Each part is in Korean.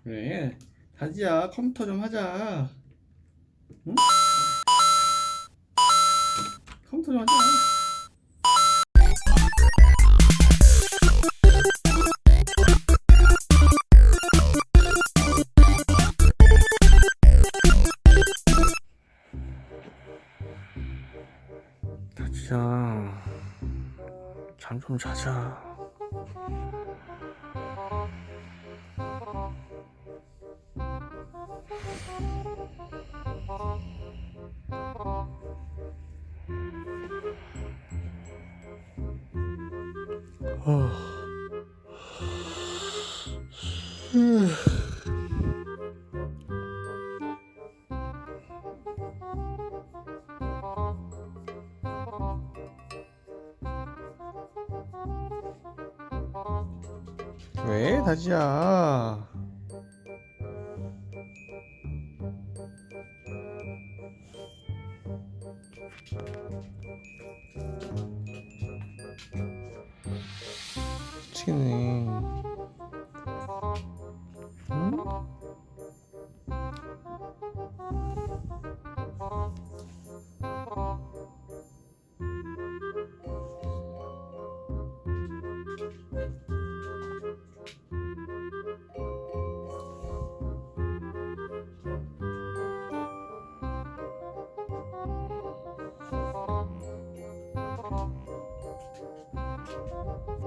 그래, 다지야, 컴퓨터 좀 하자. 응? 컴퓨터 좀 하자. 다지야, 잠 좀 자자. 왜, 다지야? 미치겠네. 응?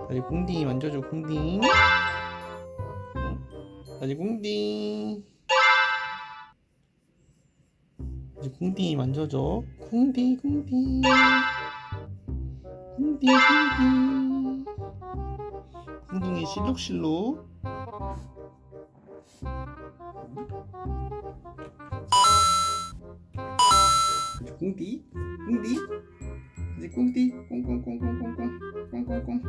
다지 궁디 만져줘, 궁디. 다지 궁디. 다지 궁디 만져줘. 궁디, 궁디. 궁디, 궁디. 궁둥이 실룩실룩. 다지 궁디, 궁디. 다지 궁디, 꽁꽁꽁꽁꽁꽁, 꽁꽁꽁.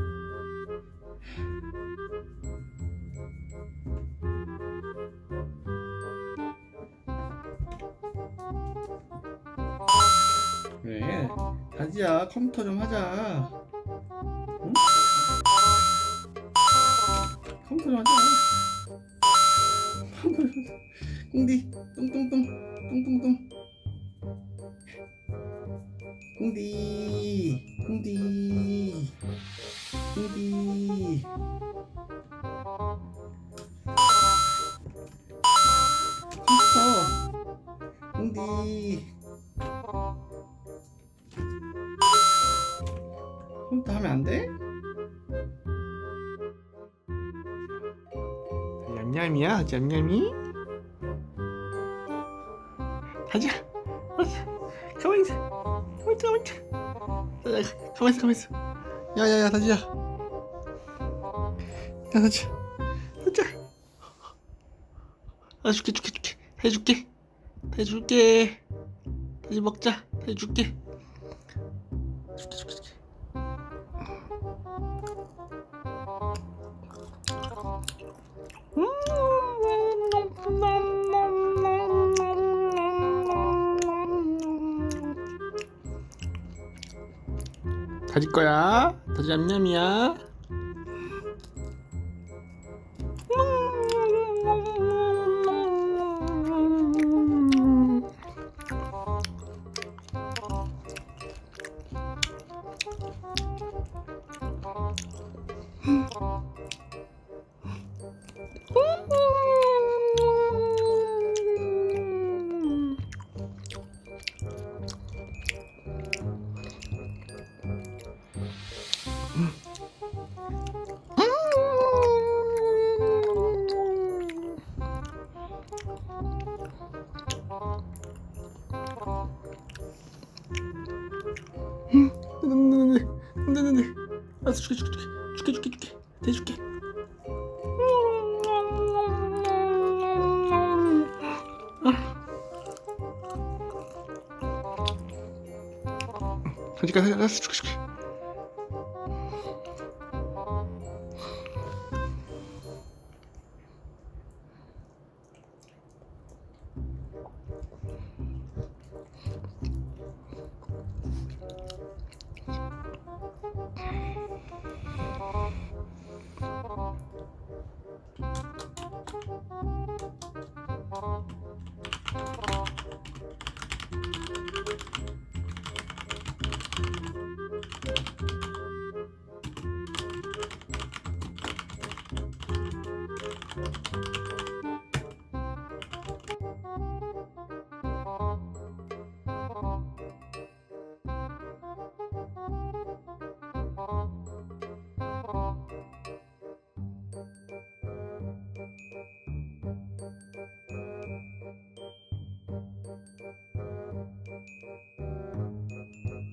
그래, 다지야, 컴퓨터 좀 하자. 응? 컴퓨터 좀 하자. 컴퓨터 좀 하자. 꿍디, 뚱뚱뚱, 뚱뚱뚱. 꿍디, 꿍디, 꿍디. 컴퓨터, 꿍디. 컴퓨터 하면 안 돼? 냠냠이야, 냠냠이? 다지야, 가만히 있어. 가만히 있어. 가만히 있어. 야야야, 다지야. 야, 다지야. 아, 줄게. 해줄게. 다지 먹자. 해줄게. 줄게. 다지 거야. 다지 냠냠이야. 네. 알았어, 줄게. 대줄게. 가지가 알았어, 줄게.